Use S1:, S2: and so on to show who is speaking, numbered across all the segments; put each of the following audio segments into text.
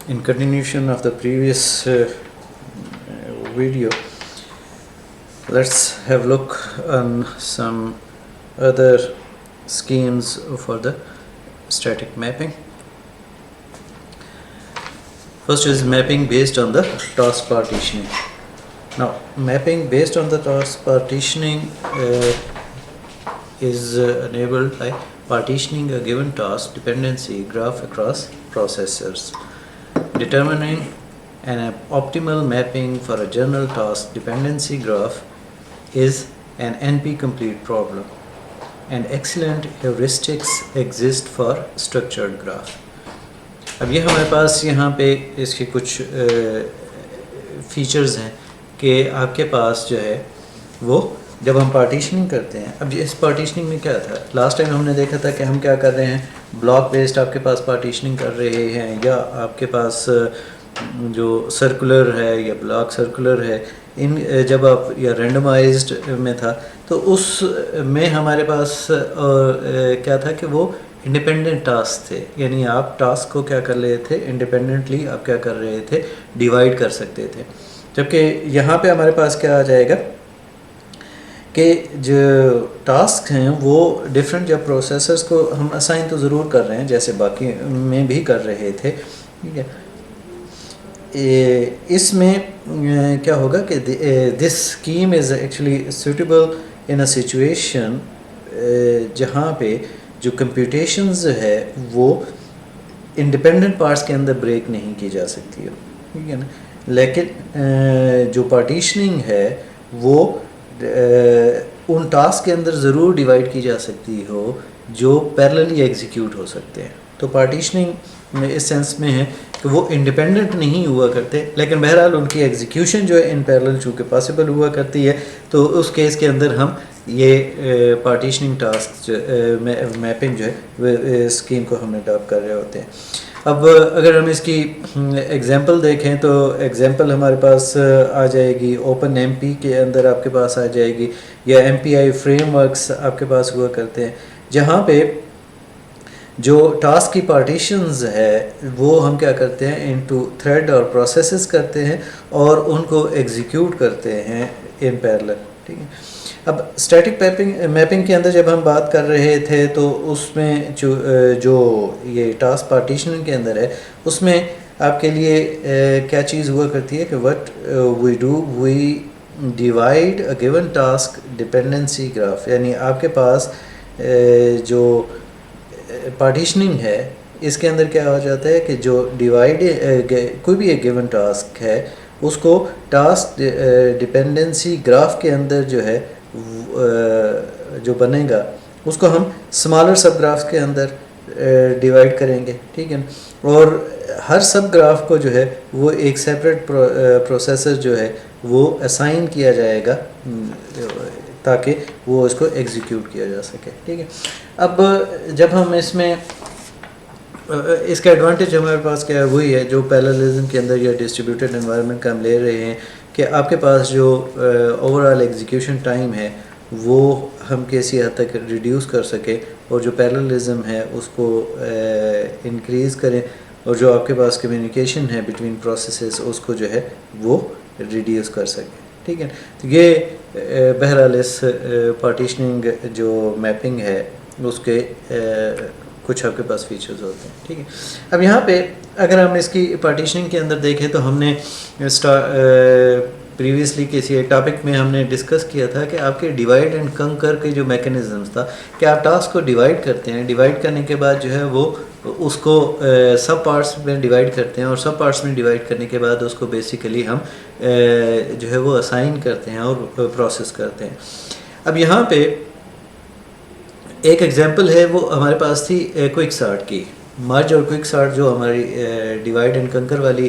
S1: In continuation of the previous video, let's have a look on some other schemes for the static mapping. First is mapping based on the task partitioning. Now, mapping based on the task partitioning is enabled by partitioning a given task dependency graph across processors. Determining an optimal mapping for a general task dependency graph is an NP-complete problem, and excellent heuristics exist for structured graph. اب یہ ہمارے پاس یہاں پہ اس کے کچھ features ہیں کہ آپ کے پاس جو ہے وہ جب ہم پارٹیشننگ کرتے ہیں. اب اس پارٹیشننگ میں کیا تھا؟ لاسٹ ٹائم ہم نے دیکھا تھا کہ ہم کیا کر رہے ہیں، بلاک بیسڈ آپ کے پاس پارٹیشننگ کر رہے ہیں، یا آپ کے پاس جو سرکولر ہے یا بلاک سرکولر ہے، ان جب آپ یا رینڈمائزڈ میں تھا تو اس میں ہمارے پاس کیا تھا کہ وہ انڈیپینڈنٹ ٹاسک تھے. یعنی آپ ٹاسک کو کیا کر رہے تھے، انڈیپینڈنٹلی آپ کیا کر رہے تھے، ڈیوائڈ کر سکتے تھے. جبکہ یہاں پہ ہمارے پاس کیا آ جائے گا کہ جو ٹاسک ہیں وہ ڈفرینٹ جب پروسیسرز کو ہم اسائن تو ضرور کر رہے ہیں جیسے باقی میں بھی کر رہے تھے، ٹھیک ہے. اس میں کیا ہوگا کہ this scheme is actually suitable in a situation جہاں پہ جو کمپیوٹیشنز ہے وہ انڈیپینڈنٹ پارٹس کے اندر بریک نہیں کی جا سکتی ہو، ٹھیک ہے نا. لیکن جو پارٹیشننگ ہے وہ ان ٹاسک کے اندر ضرور ڈیوائڈ کی جا سکتی ہو جو پیرللی ایگزیکیوٹ ہو سکتے ہیں. تو پارٹیشننگ اس سینس میں ہے کہ وہ انڈیپینڈنٹ نہیں ہوا کرتے، لیکن بہرحال ان کی ایگزیکیوشن جو ہے ان پیرلل چونکہ پاسبل ہوا کرتی ہے، تو اس کیس کے اندر ہم یہ پارٹیشننگ ٹاسک میپنگ جو ہے اسکیم کو ہم اڈاپٹ کر رہے ہوتے ہیں. اب اگر ہم اس کی ایگزامپل دیکھیں تو ایگزامپل ہمارے پاس آ جائے گی اوپن ایم پی کے اندر آپ کے پاس آ جائے گی، یا ایم پی آئی فریم ورکس آپ کے پاس ہوا کرتے ہیں، جہاں پہ جو ٹاسک کی پارٹیشنز ہے وہ ہم کیا کرتے ہیں انٹو تھریڈ اور پروسیسز کرتے ہیں اور ان کو ایگزیکیوٹ کرتے ہیں ان پیرلل، ٹھیک ہے. اب اسٹیٹک میپنگ کے اندر جب ہم بات کر رہے تھے تو اس میں جو یہ ٹاسک پارٹیشننگ کے اندر ہے اس میں آپ کے لیے کیا چیز ہوا کرتی ہے کہ what we do we divide a given task dependency graph. یعنی آپ کے پاس جو پارٹیشننگ ہے اس کے اندر کیا ہو جاتا ہے کہ جو ڈیوائڈ کوئی بھی ایک گیون ٹاسک ہے اس کو ٹاسک ڈپینڈنسی گراف کے اندر جو ہے جو بنے گا اس کو ہم اسمالر سب گراف کے اندر ڈیوائڈ کریں گے، ٹھیک ہے. اور ہر سب گراف کو جو ہے وہ ایک سیپریٹ پروسیسر جو ہے وہ اسائن کیا جائے گا تاکہ وہ اس کو ایگزیکیوٹ کیا جا سکے، ٹھیک ہے. اب جب ہم اس میں اس کا ایڈوانٹیج ہمارے پاس کیا ہے وہی ہے جو پیراللزم کے اندر یا ڈسٹریبیوٹیڈ انوائرمنٹ کا ہم لے رہے ہیں کہ آپ کے پاس جو اوور آل ایگزیکیوشن ٹائم ہے وہ ہم کسی حد تک ریڈیوس کر سکیں اور جو پیراللزم ہے اس کو انکریز کریں، اور جو آپ کے پاس کمیونیکیشن ہے بٹوین پروسیسز اس کو جو ہے وہ ریڈیوس کر سکیں، ٹھیک ہے. تو یہ بہرحال اس پارٹیشننگ جو میپنگ ہے اس کے کچھ آپ کے پاس فیچرز ہوتے ہیں، ٹھیک ہے. اب یہاں پہ اگر ہم اس کی پارٹیشننگ کے اندر دیکھیں تو ہم نے پریویسلی کسی ایک ٹاپک میں ہم نے ڈسکس کیا تھا کہ آپ کے ڈیوائڈ اینڈ کنکر کے جو میکینزمز تھا کہ آپ ٹاسک کو ڈیوائڈ کرتے ہیں، ڈیوائڈ کرنے کے بعد جو ہے وہ اس کو سب پارٹس میں ڈیوائڈ کرتے ہیں، اور سب پارٹس میں ڈیوائڈ کرنے کے بعد اس کو بیسیکلی ہم جو ہے وہ اسائن کرتے ہیں اور پروسیس کرتے ہیں. اب یہاں پہ ایک ایگزامپل ہے وہ ہمارے پاس تھی کوئک سارٹ کی، مرج اور کوئک سارٹ جو ہماری ڈیوائڈ اینڈ کنکر والی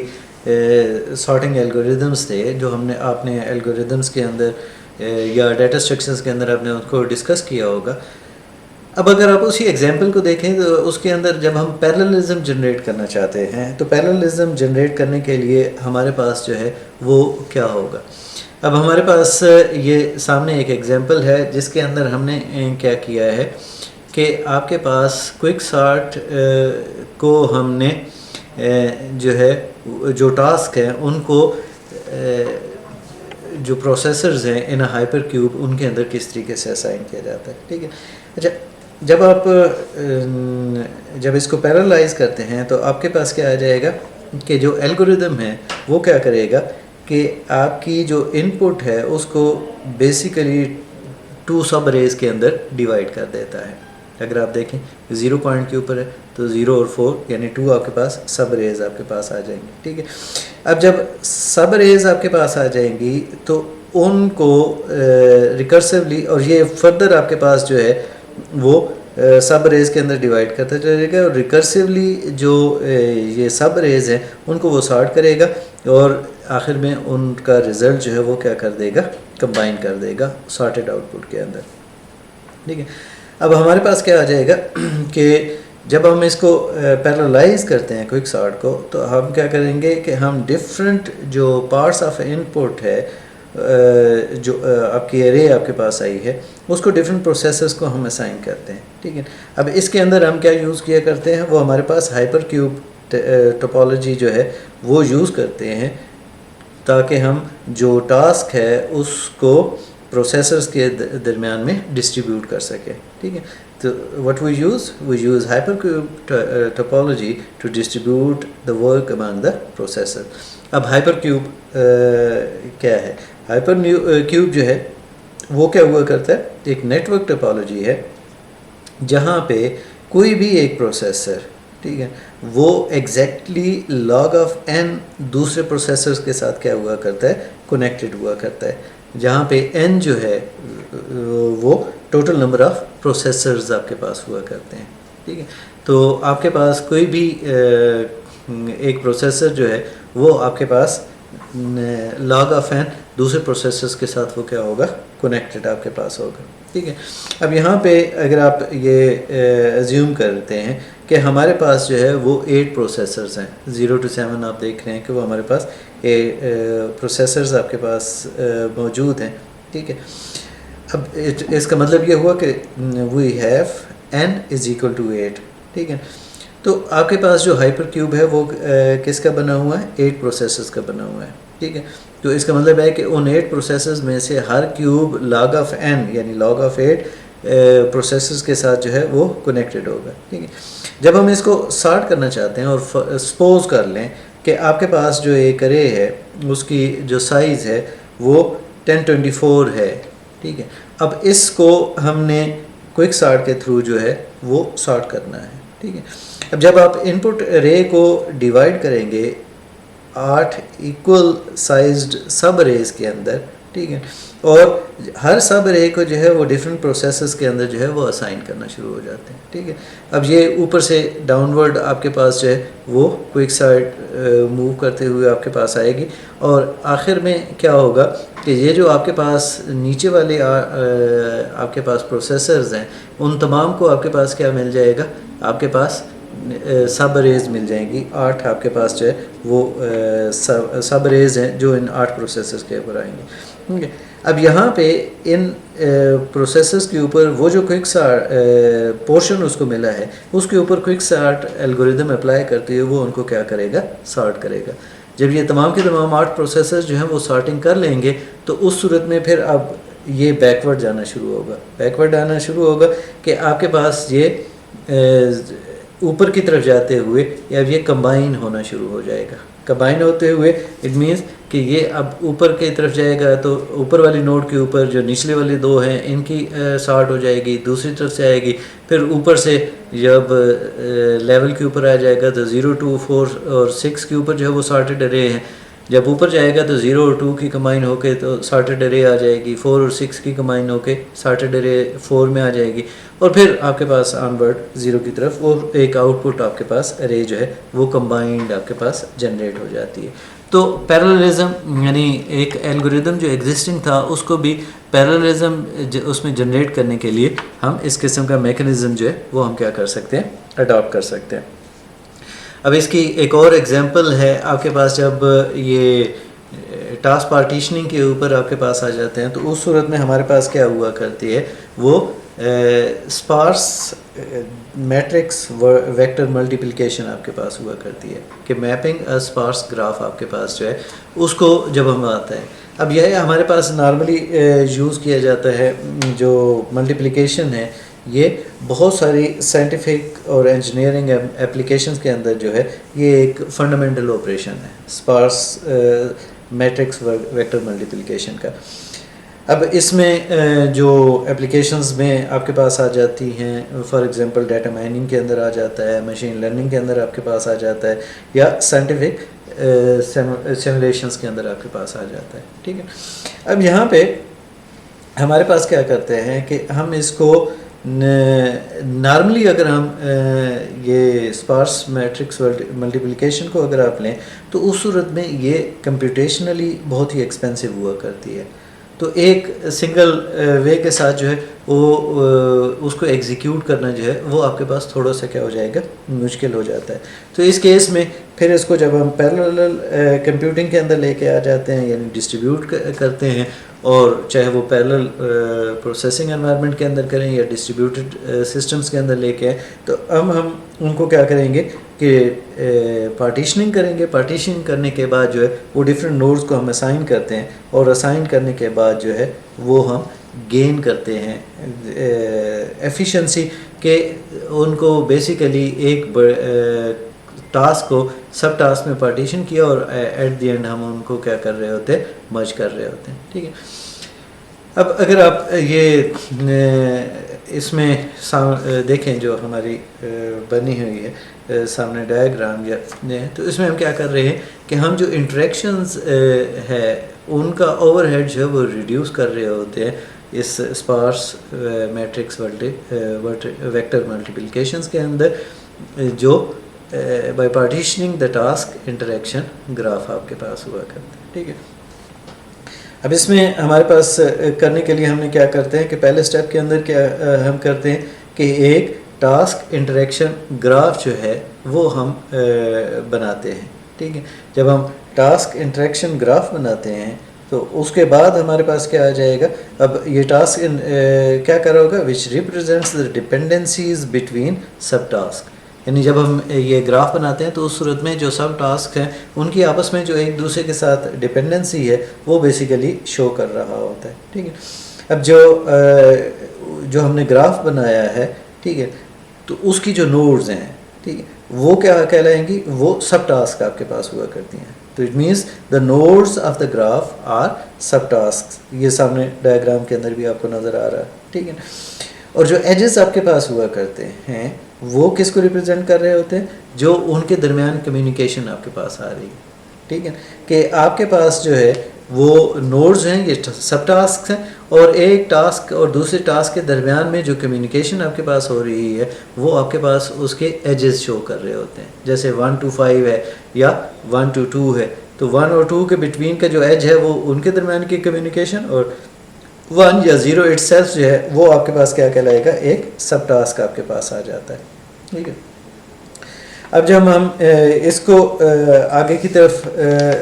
S1: سارٹنگ الگوریدمس تھے جو ہم نے آپ نے الگوریدمس کے اندر یا ڈیٹا اسٹرکچرز کے اندر آپ نے اس کو ڈسکس کیا ہوگا. اب اگر آپ اسی ایگزامپل کو دیکھیں تو اس کے اندر جب ہم پیراللزم جنریٹ کرنا چاہتے ہیں تو پیراللزم جنریٹ کرنے کے لیے ہمارے پاس جو ہے وہ کیا ہوگا. اب ہمارے پاس یہ سامنے ایک ایگزامپل ہے جس کے اندر ہم نے کیا کیا ہے کہ آپ کے پاس کوئک سارٹ کو ہم نے جو ہے جو ٹاسک ہیں ان کو جو پروسیسرز ہیں ان ہائپر کیوب ان کے اندر کس طریقے سے اسائن کیا جاتا ہے. ٹھیک ہے. اچھا جب اس کو پیرالائز کرتے ہیں تو آپ کے پاس کیا آ جائے گا کہ جو الگوریدم ہے وہ کیا کرے گا کہ آپ کی جو ان پٹ ہے اس کو بیسیکلی 2 سب ریز کے اندر ڈیوائڈ کر دیتا ہے. اگر آپ دیکھیں 0 پوائنٹ کے اوپر ہے تو 0 اور 4 یعنی 2 آپ کے پاس سب ریز آپ کے پاس آ جائیں گی. ٹھیک ہے. اب جب سب ریز آپ کے پاس آ جائیں گی تو ان کو ریکرسولی اور یہ فردر آپ کے پاس جو ہے وہ سب ریز کے اندر ڈیوائڈ کرتا چلے گا اور ریکرسولی جو یہ سب ریز ہیں ان کو وہ سارٹ کرے گا اور آخر میں ان کا رزلٹ جو ہے وہ کیا کر دے گا کمبائن کر دے گا سارٹیڈ آؤٹ پٹ کے اندر. ٹھیک ہے. اب ہمارے پاس کیا آ جائے گا کہ جب ہم اس کو پیرالائز کرتے ہیں کوئک سارٹ کو تو ہم کیا کریں گے کہ ہم ڈفرینٹ جو پارٹس آف ان پٹ ہے جو آپ کی ارے آپ کے پاس آئی ہے اس کو ڈفرینٹ پروسیسرز کو ہم اسائن کرتے ہیں. ٹھیک ہے. اب اس کے اندر ہم کیا یوز کیا کرتے ہیں وہ ہمارے پاس ہائپر کیوب ٹوپالوجی جو ہے وہ یوز کرتے ہیں تاکہ ہم جو ٹاسک ہے اس کو پروسیسرز کے درمیان میں ڈسٹریبیوٹ کر سکیں. ٹھیک ہے. تو what we use hypercube topology to distribute the work among the processor. اب hypercube کیا ہے؟ hypercube جو ہے وہ کیا ہوا کرتا ہے ایک نیٹورک ٹوپالوجی ہے جہاں پہ کوئی بھی ایک پروسیسر ٹھیک ہے وہ ایگزیکٹلی log آف n دوسرے پروسیسرز کے ساتھ کیا ہوا کرتا ہے کنیکٹڈ ہوا کرتا ہے جہاں پہ n جو ہے وہ ٹوٹل نمبر آف پروسیسرز آپ کے پاس ہوا کرتے ہیں. ٹھیک ہے. تو آپ کے پاس کوئی بھی ایک پروسیسر جو ہے وہ آپ کے پاس لاگ آف این دوسرے پروسیسرز کے ساتھ وہ کیا ہوگا کنیکٹڈ آپ کے پاس ہوگا. ٹھیک ہے. اب یہاں پہ اگر آپ یہ ایزیوم کرتے ہیں کہ ہمارے پاس جو ہے وہ 8 پروسیسرز ہیں 0 to 7 آپ دیکھ رہے ہیں کہ وہ ہمارے پاس پروسیسرز آپ کے پاس موجود ہیں. ٹھیک ہے. اب اس کا مطلب یہ ہوا کہ we have n is equal to 8. ٹھیک ہے. تو آپ کے پاس جو ہائپر کیوب ہے وہ کس کا بنا ہوا ہے 8 پروسیسرز کا بنا ہوا ہے. ٹھیک ہے. تو اس کا مطلب ہے کہ ان 8 پروسیسرز میں سے ہر کیوب لاگ آف n یعنی لاگ آف 8 پروسیسرز کے ساتھ جو ہے وہ کنیکٹڈ ہوگا. ٹھیک ہے. جب ہم اس کو سارٹ کرنا چاہتے ہیں اور سپوز کر لیں کہ آپ کے پاس جو ایک ارے ہے اس کی جو سائز ہے وہ 1024 ہے. ٹھیک ہے. اب اس کو ہم نے کوئک سارٹ کے تھرو جو ہے وہ سارٹ کرنا ہے. ٹھیک ہے. اب جب آپ ان پٹ رے کو ڈیوائڈ کریں گے 8 ایکول سائزڈ سب ریز کے اندر. ٹھیک ہے. اور ہر سب رے کو جو ہے وہ ڈفرینٹ پروسیسرز کے اندر جو ہے وہ اسائن کرنا شروع ہو جاتے ہیں. ٹھیک ہے. اب یہ اوپر سے ڈاؤن ورڈ آپ کے پاس جو ہے وہ کوئک سارٹ موو کرتے ہوئے آپ کے پاس آئے گی اور آخر میں کیا ہوگا کہ یہ جو آپ کے پاس نیچے والے آپ کے پاس پروسیسرز ہیں ان تمام کو آپ کے پاس کیا مل جائے گا آپ کے پاس سب ریز مل جائیں گی. 8 آپ کے پاس جو ہے وہ سب ریز ہیں جو ان 8 پروسیسرز کے اوپر آئیں گے. ٹھیک ہے. اب یہاں پہ ان پروسیسرز کے اوپر وہ جو کوئک سارٹ پورشن اس کو ملا ہے اس کے اوپر کوئک سارٹ الگوریدم اپلائی کرتے ہوئے وہ ان کو کیا کرے گا سارٹ کرے گا. جب یہ تمام کے تمام 8 پروسیسرز جو ہیں وہ سارٹنگ کر لیں گے تو اس صورت میں پھر اب یہ بیکورڈ جانا شروع ہوگا. بیکورڈ آنا شروع ہوگا کہ آپ کے پاس یہ اوپر کی طرف جاتے ہوئے اب یہ کمبائن ہونا شروع ہو جائے گا. کمبائن ہوتے ہوئے اٹ مینس کہ یہ اب اوپر کی طرف جائے گا تو اوپر والی نوڈ کے اوپر جو نچلے والے 2 ہیں ان کی سارٹ ہو جائے گی دوسری طرف سے آئے گی. پھر اوپر سے جب لیول کے اوپر آ جائے گا تو 0 to 4 اور 6 کے اوپر جو ہے وہ سارٹیڈ ارے ہیں. جب اوپر جائے گا تو 0 اور 2 کی کمبائن ہو کے تو سارٹیڈ ارے آ جائے گی. 4 اور 6 کی کمبائن ہو کے سارٹیڈ ارے 4 میں آ جائے گی. اور پھر آپ کے پاس آن ورڈ 0 کی طرف وہ ایک آؤٹ پٹ آپ کے پاس ارے جو ہے وہ کمبائنڈ آپ کے پاس جنریٹ ہو جاتی ہے. تو پیراللزم یعنی ایک الگوریدم جو ایگزسٹنگ تھا اس کو بھی پیراللزم اس میں جنریٹ کرنے کے لیے ہم اس قسم کا میکنزم جو ہے وہ ہم کیا کر سکتے ہیں اڈاپٹ کر سکتے ہیں. اب اس کی ایک اور ایگزامپل ہے آپ کے پاس جب یہ ٹاسک پارٹیشننگ کے اوپر آپ کے پاس آ جاتے ہیں تو اس صورت میں ہمارے پاس کیا ہوا کرتی ہے وہ اسپارس میٹرکس ویکٹر ملٹیپلیکیشن آپ کے پاس ہوا کرتی ہے کہ میپنگ اسپارس گراف آپ کے پاس جو ہے اس کو جب ہم آتا ہے. اب یہ ہمارے پاس نارملی یوز کیا جاتا ہے جو ملٹیپلیکیشن ہے یہ بہت ساری سائنٹیفک اور انجینئرنگ اپلیکیشنز کے اندر جو ہے یہ ایک فنڈامنٹل آپریشن ہے اسپارس میٹرکس ویکٹر ملٹیپلیکیشن کا. اب اس میں جو اپلیکیشنز میں آپ کے پاس آ جاتی ہیں فار ایگزامپل ڈیٹا مائننگ کے اندر آ جاتا ہے, مشین لرننگ کے اندر آپ کے پاس آ جاتا ہے, یا سائنٹیفک سیمولیشنز کے اندر آپ کے پاس آ جاتا ہے. ٹھیک ہے, اب یہاں پہ ہمارے پاس کیا کرتے ہیں کہ ہم اس کو نارملی اگر ہم یہ اسپارس میٹرکس ملٹیپلیکیشن کو اگر آپ لیں تو اس صورت میں یہ کمپیوٹیشنلی بہت ہی ایکسپینسو ہوا کرتی ہے. تو ایک سنگل وے کے ساتھ جو ہے وہ اس کو ایگزیکیوٹ کرنا جو ہے وہ آپ کے پاس تھوڑا سا کیا ہو جائے گا, مشکل ہو جاتا ہے. تو اس کیس میں پھر اس کو جب ہم پیرالل کمپیوٹنگ کے اندر لے کے آ جاتے ہیں یعنی ڈسٹریبیوٹ کرتے ہیں, اور چاہے وہ پیرالل پروسیسنگ انوائرمنٹ کے اندر کریں یا ڈسٹریبیوٹڈ سسٹمز کے اندر لے کے آئیں, تو اب ہم ان کو کیا کریں گے کہ پارٹیشننگ کریں گے. پارٹیشننگ کرنے کے بعد جو ہے وہ ڈفرینٹ نوڈز کو ہم اسائن کرتے ہیں, اور اسائن کرنے کے بعد جو ہے وہ ہم گین کرتے ہیں ایفیشنسی کہ ان کو بیسیکلی ایک ٹاسک کو سب ٹاسک میں پارٹیشن کیا اور ایٹ دی اینڈ ہم ان کو کیا کر رہے ہوتے ہیں, مرج کر رہے ہوتے ہیں. ٹھیک ہے, اب اگر آپ یہ اس میں دیکھیں جو ہماری بنی ہوئی ہے سامنے ڈائیگرام یا تو اس میں ہم کیا کر رہے ہیں کہ ہم جو انٹریکشنز ہے ان کا اوور ہیڈ جو ہے وہ ریڈیوس کر رہے ہوتے ہیں اس اسپارس میٹرکس ویکٹر ملٹیپلیکیشنز کے اندر, جو by partitioning the task interaction graph آپ کے پاس ہوا کرتا ہے. ٹھیک ہے, اب اس میں ہمارے پاس کرنے کے لیے ہم نے کیا کرتے ہیں کہ پہلے سٹیپ کے اندر کیا ہم کرتے ہیں کہ ایک ٹاسک انٹریکشن گراف جو ہے وہ ہم بناتے ہیں. ٹھیک ہے, جب ہم ٹاسک انٹریکشن گراف بناتے ہیں تو اس کے بعد ہمارے پاس کیا آ جائے گا, اب یہ ٹاسک کیا کرا ہوگا which represents the dependencies between sub task. یعنی جب ہم یہ گراف بناتے ہیں تو اس صورت میں جو سب ٹاسک ہیں ان کی آپس میں جو ایک دوسرے کے ساتھ ڈپینڈنسی ہے وہ بیسیکلی شو کر رہا ہوتا ہے. ٹھیک ہے, اب جو ہم نے گراف بنایا ہے, ٹھیک ہے, تو اس کی جو نوڈز ہیں, ٹھیک ہے, وہ کیا کہلائیں گی, وہ سب ٹاسک آپ کے پاس ہوا کرتی ہیں. تو it means the nodes of the graph are sub task. یہ سامنے ڈائیگرام کے اندر بھی آپ کو نظر آ رہا ہے. ٹھیک ہے, اور جو ایجز آپ کے پاس ہوا کرتے ہیں وہ کس کو ریپرزینٹ کر رہے ہوتے ہیں, جو ان کے درمیان کمیونیکیشن آپ کے پاس آ رہی ہے. ٹھیک ہے, کہ آپ کے پاس جو ہے وہ نوڈز ہیں, یہ سب ٹاسک ہیں, اور ایک ٹاسک اور دوسرے ٹاسک کے درمیان میں جو کمیونیکیشن آپ کے پاس ہو رہی ہے وہ آپ کے پاس اس کے ایجز شو کر رہے ہوتے ہیں. جیسے 1 to 5 ہے یا 1 to 2 ہے, تو 1 اور 2 کے بٹوین کا جو ایج ہے وہ ان کے درمیان کی کمیونیکیشن, اور 1 یا 0 اٹ سیلف جو ہے وہ آپ کے پاس کیا کہلائے گا, ایک سب ٹاسک آپ کے پاس آ جاتا ہے. ٹھیک ہے, اب جب ہم اس کو آگے کی طرف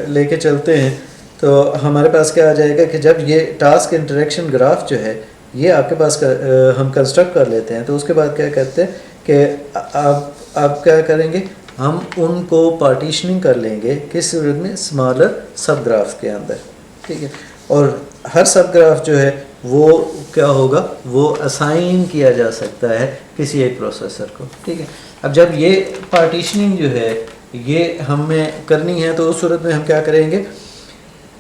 S1: لے کے چلتے ہیں تو ہمارے پاس کیا آ جائے گا کہ جب یہ ٹاسک انٹریکشن گراف جو ہے یہ آپ کے پاس ہم کنسٹرکٹ کر لیتے ہیں, تو اس کے بعد کیا کرتے ہیں کہ آپ کیا کریں گے, ہم ان کو پارٹیشننگ کر لیں گے کس صورت میں, اسمالر سب گرافس کے اندر. ٹھیک ہے, اور ہر سب گراف جو ہے وہ کیا ہوگا, وہ اسائن کیا جا سکتا ہے کسی ایک پروسیسر کو. ٹھیک ہے, اب جب یہ پارٹیشننگ جو ہے یہ ہمیں کرنی ہے تو اس صورت میں ہم کیا کریں گے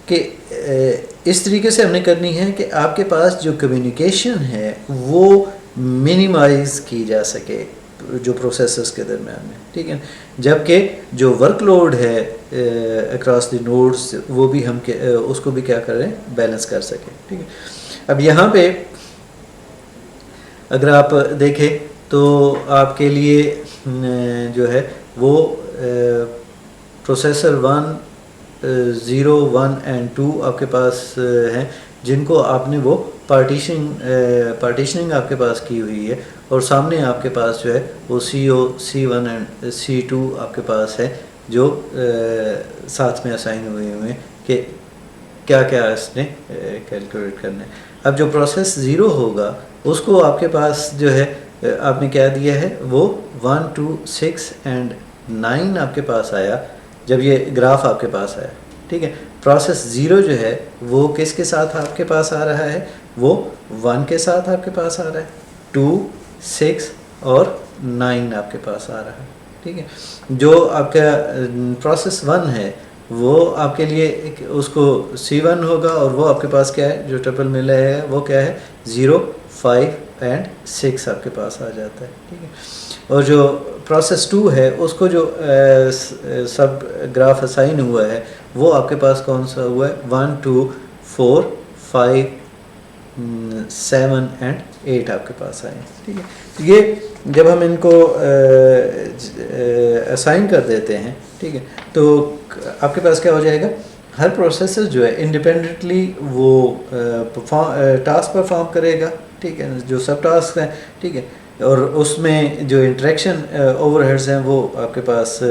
S1: کہ اس طریقے سے ہم نے کرنی ہے کہ آپ کے پاس جو کمیونیکیشن ہے وہ منیمائز کی جا سکے جو پروسیسرز کے درمیان میں. ٹھیک ہے, جبکہ جو ورک لوڈ ہے اکراس دی نوڈز وہ بھی ہم اس کو بھی کیا کریں, بیلنس کر سکیں. ٹھیک ہے, اب یہاں پہ اگر آپ دیکھیں تو آپ کے لیے جو ہے وہ پروسیسر 1 0 1 and 2 آپ کے پاس ہیں جن کو آپ نے وہ پارٹیشننگ آپ کے پاس کی ہوئی ہے, اور سامنے آپ کے پاس جو ہے وہ C1 and C2 آپ کے پاس ہے جو ساتھ میں اسائن ہوئے ہیں کہ کیا کیا اس نے کیلکولیٹ کرنا ہے. اب جو پروسیس 0 ہوگا اس کو آپ کے پاس جو ہے آپ نے کیا دیا ہے وہ 1 2 6 اینڈ 9 آپ کے پاس آیا جب یہ گراف آپ کے پاس آیا. ٹھیک ہے. پروسیس 0 جو ہے وہ کس کے ساتھ آپ کے پاس آ رہا ہے؟ وہ 1 کے ساتھ آپ کے پاس آ رہا ہے, 2 6 اور 9 آپ کے پاس آ رہا ہے. ٹھیک ہے. جو آپ کا پروسیس 1 ہے وہ آپ کے لیے اس کو C1 ہوگا, اور وہ آپ کے پاس کیا ہے جو ٹرپل ملا ہے وہ کیا ہے 0 5 اینڈ 6 آپ کے پاس آ جاتا ہے. ٹھیک ہے. اور جو پروسیس 2 ہے اس کو جو سب گراف اسائن ہوا ہے وہ آپ کے پاس کون سا ہوا ہے 1 2 4 5 7 اینڈ 8 آپ کے پاس آئے. ٹھیک ہے. یہ جب ہم ان کو اسائن کر دیتے ہیں, ٹھیک ہے, تو آپ کے پاس کیا ہو جائے گا, ہر پروسیسر جو ہے انڈیپینڈنٹلی وہ ٹاسک پرفارم کرے گا. ٹھیک ہے. جو سب ٹاسک ہیں, ٹھیک ہے, اور اس میں جو انٹریکشن اوور ہیڈز ہیں وہ آپ کے پاس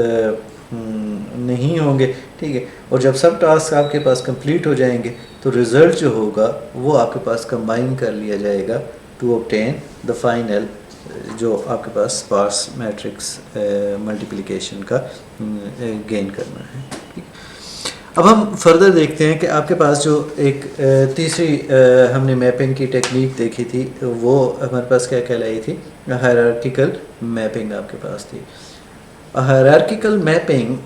S1: نہیں ہوں گے. ٹھیک ہے. اور جب سب ٹاسک آپ کے پاس کمپلیٹ ہو جائیں گے تو رزلٹ جو ہوگا وہ آپ کے پاس کمبائن کر لیا جائے گا ٹو اوبٹین دا فائنل جو آپ کے پاس اسپارس میٹرکس ملٹیپلیکیشن کا گین کرنا ہے. ٹھیک. اب ہم فردر دیکھتے ہیں کہ آپ کے پاس جو ایک تیسری ہم نے میپنگ کی ٹیکنیک دیکھی تھی وہ ہمارے پاس کیا کہلائی تھی, ہائرارکیکل میپنگ آپ کے پاس تھی. Hierarchical mapping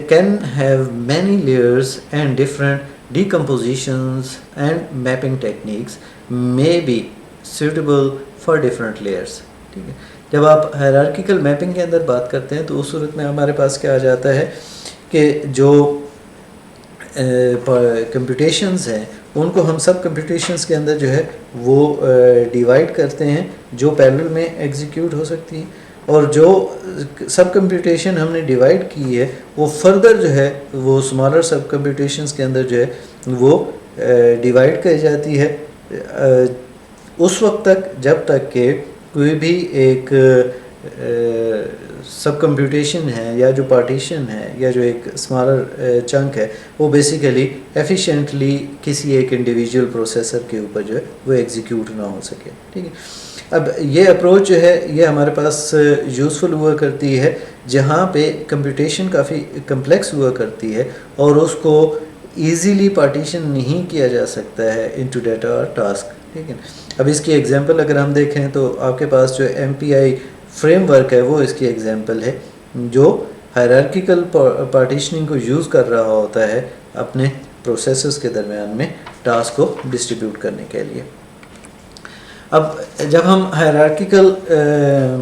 S1: can have many layers and different decompositions, and mapping techniques may be suitable for different layers. ٹھیک ہے. جب آپ ہائرارکیکل میپنگ کے اندر بات کرتے ہیں تو اس صورت میں ہمارے پاس کیا آ جاتا ہے کہ جو کمپیوٹیشنز ہیں ان کو ہم سب کمپیوٹیشنز کے اندر جو ہے وہ ڈیوائڈ کرتے ہیں جو پیرلل میں ایگزیکیوٹ ہو سکتی ہیں, اور جو سب کمپیوٹیشن ہم نے ڈیوائڈ کی ہے وہ فردر جو ہے وہ اسمالر سب کمپیوٹیشنز کے اندر جو ہے وہ ڈیوائڈ کی جاتی ہے اس وقت تک جب تک کہ کوئی بھی ایک سب کمپیوٹیشن ہے یا جو پارٹیشن ہے یا جو ایک اسمالر چنک ہے وہ بیسیکلی ایفیشینٹلی کسی ایک انڈیویجول پروسیسر کے اوپر جو ہے وہ ایگزیکیوٹ نہ ہو سکے. ٹھیک ہے. اب یہ اپروچ جو ہے یہ ہمارے پاس یوزفل ہوا کرتی ہے جہاں پہ کمپیوٹیشن کافی کمپلیکس ہوا کرتی ہے اور اس کو ایزیلی پارٹیشن نہیں کیا جا سکتا ہے انٹو ڈیٹا اور ٹاسک. ٹھیک ہے. اب اس کی ایگزامپل اگر ہم دیکھیں تو آپ کے پاس جو MPI فریم ورک ہے وہ اس کی ایگزامپل ہے جو ہائرارکیکل پارٹیشننگ کو یوز کر رہا ہوتا ہے اپنے پروسیسرز کے درمیان میں ٹاسک کو ڈسٹریبیوٹ کرنے کے لیے. اب جب ہم ہائرارکیکل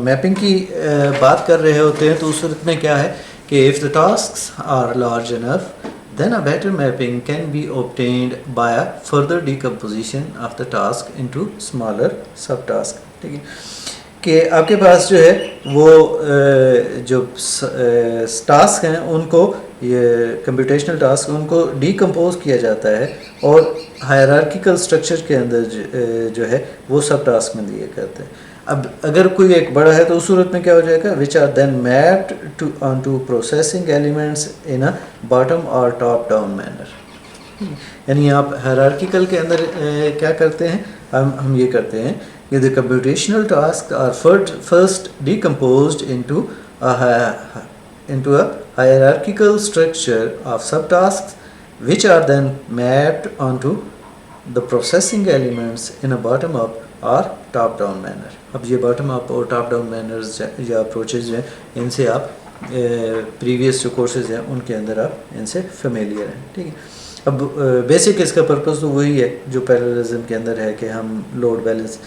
S1: میپنگ کی بات کر رہے ہوتے ہیں تو اس صورت میں کیا ہے کہ if the tasks are large enough then a better mapping can be obtained by a further decomposition of the task into smaller subtasks. ٹھیک ہے. کہ آپ کے پاس جو ہے وہ جو ٹاسک ہیں ان کو یہ کمپیوٹیشنل ٹاسک ان کو ڈیکمپوز کیا جاتا ہے اور ہائرارکیکل اسٹرکچر کے اندر جو ہے وہ سب ٹاسک میں دیے کرتے ہیں. اب اگر کوئی ایک بڑا ہے تو اس صورت میں کیا ہو جائے گا which are then mapped onto processing elements in a bottom or top down manner. یعنی آپ ہائرارکیکل کے اندر کیا کرتے ہیں, ہم یہ کرتے ہیں کہ the computational tasks are first decomposed into a hierarchical structure of subtasks which are then mapped onto the processing elements in a bottom up or top down manner. اب یہ باٹم اپ اور ٹاپ ڈاؤن مینرز یا approaches ہیں ان سے آپ previous جو courses ہیں ان کے اندر آپ ان سے فیملیئر ہیں. ٹھیک ہے. اب بیسک اس کا پرپز تو وہی ہے جو پیراللزم کے اندر ہے کہ ہم لوڈ بیلنس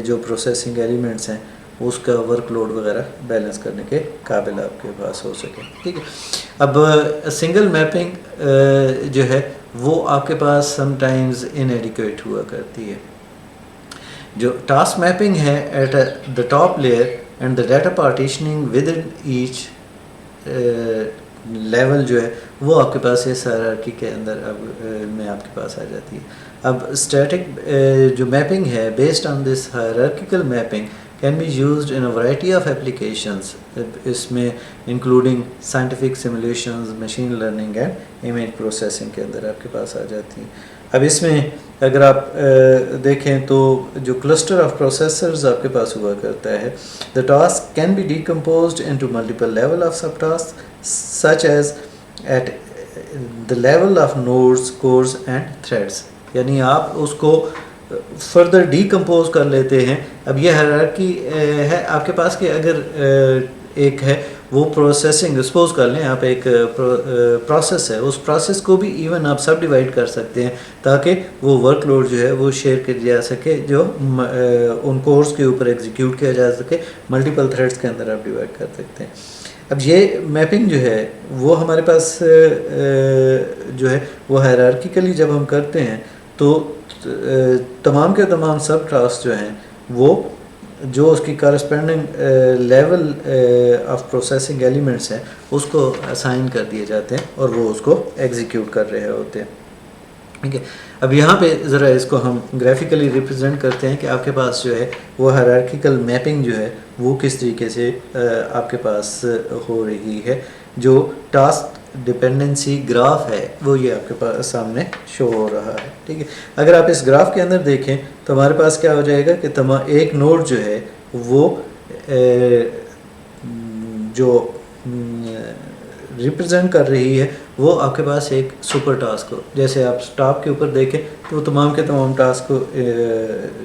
S1: جو پروسیسنگ ایلیمنٹس ہیں اس کا ورک لوڈ وغیرہ بیلنس کرنے کے قابل آپ کے پاس ہو سکے. ٹھیک ہے. اب سنگل میپنگ جو ہے وہ آپ کے پاس سم ٹائمز انیڈیکویٹ ہوا کرتی ہے. جو ٹاسک میپنگ ہے at the top layer and the data partitioning within each level جو ہے وہ آپ کے پاس اس ہائرارکی کے اندر اب میں آپ کے پاس آ جاتی ہے. اب اسٹیٹک جو میپنگ ہے based on this hierarchical mapping can be used in a variety of applications, اس میں including scientific simulations, machine learning and image processing کے اندر آپ کے پاس آ جاتی ہیں. اب اس میں اگر آپ دیکھیں تو جو کلسٹر آف پروسیسرز آپ کے پاس ہوا کرتا ہے, the task can be decomposed into multiple level of subtasks such as at the level of nodes, cores and threads. یعنی آپ اس کو فردر ڈیکمپوز کر لیتے ہیں. اب یہ ہائرارکی ہے آپ کے پاس کہ اگر ایک ہے وہ پروسیسنگ, سپوز کر لیں آپ ایک پروسیس ہے, اس پروسیس کو بھی ایون آپ سب ڈیوائڈ کر سکتے ہیں تاکہ وہ ورک لوڈ جو ہے وہ شیئر کیا جا سکے, جو ان کورس کے اوپر ایگزیکیوٹ کیا جا سکے, ملٹیپل تھریڈس کے اندر آپ ڈیوائڈ کر سکتے ہیں. اب یہ میپنگ جو ہے وہ ہمارے پاس جو ہے وہ ہائرارکیکلی جب ہم کرتے ہیں تو تمام کے تمام سب ٹاسک جو ہیں وہ جو اس کی کارسپینڈنگ لیول آف پروسیسنگ ایلیمنٹس ہیں اس کو اسائن کر دیے جاتے ہیں اور وہ اس کو ایگزیکیوٹ کر رہے ہوتے ہیں. ٹھیک ہے, اب یہاں پہ ذرا اس کو ہم گرافیکلی ریپرزینٹ کرتے ہیں کہ آپ کے پاس جو ہے وہ ہائرارکیکل میپنگ جو ہے وہ کس طریقے سے آپ کے پاس ہو رہی ہے. جو ٹاسک ڈپینڈنسی گراف ہے وہ یہ آپ کے پاس سامنے شو ہو رہا ہے. ٹھیک ہے, اگر آپ اس گراف کے اندر دیکھیں تو ہمارے پاس کیا ہو جائے گا کہ ایک نوڈ جو ہے وہ جو ریپرزینٹ کر رہی ہے وہ آپ کے پاس ایک سپر ٹاسک ہو. جیسے آپ ٹاپ کے اوپر دیکھیں تو وہ تمام کے تمام ٹاسک کو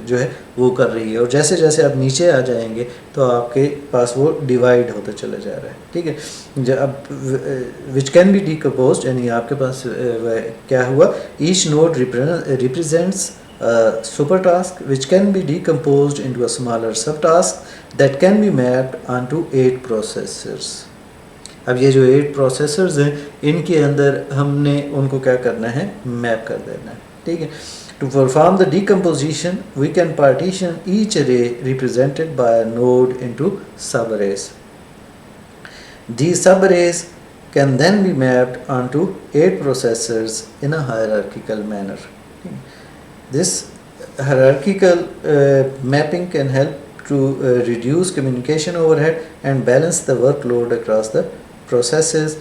S1: جو ہے وہ کر رہی ہے, اور جیسے جیسے آپ نیچے آ جائیں گے تو آپ کے پاس وہ ڈیوائڈ ہوتا چلا جا رہا ہے. ٹھیک ہے, اب وچ کین بی ڈیکمپوزڈ, یعنی آپ کے پاس کیا ہوا, each node represents super task which can be decomposed into a smaller subtask that can be mapped onto 8 processors. اب یہ جو 8 پروسیسرز ہیں ان کے اندر ہم نے ان کو کیا کرنا ہے, میپ کر دینا ہے. ٹھیک ہے, to perform the decomposition we can partition each array represented by a node into subarrays. These subarrays can then be mapped onto 8 processors in a hierarchical manner. This hierarchical mapping can help to reduce communication overhead and balance the workload across the processes,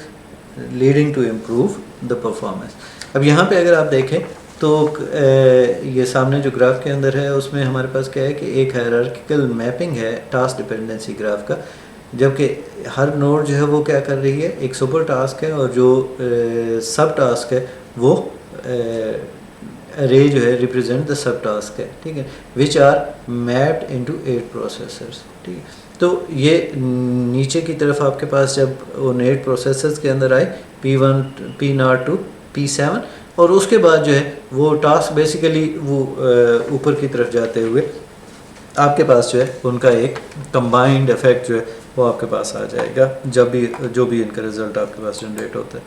S1: leading to improve the performance. اب یہاں پہ اگر آپ دیکھیں تو یہ سامنے جو گراف کے اندر ہے اس میں ہمارے پاس کیا ہے کہ ایک ہائرارکیکل میپنگ ہے ٹاسک ڈپینڈنسی گراف کا, جبکہ ہر نوڈ جو ہے وہ کیا کر رہی ہے, ایک سپر ٹاسک ہے, اور جو سب ٹاسک ہے وہ array جو ہے represent the sub task ہے. ٹھیک ہے, which are mapped into 8 processors. ٹھیک ہے, تو یہ نیچے کی طرف آپ کے پاس جب ان 8 پروسیسرز کے اندر آئے P1 P0 to P7, اور اس کے بعد جو ہے وہ ٹاسک بیسیکلی وہ اوپر کی طرف جاتے ہوئے آپ کے پاس جو ہے ان کا ایک کمبائنڈ افیکٹ جو ہے وہ آپ کے پاس آ جائے گا جب بھی جو بھی ان کا رزلٹ آپ کے پاس جنریٹ ہوتا ہے.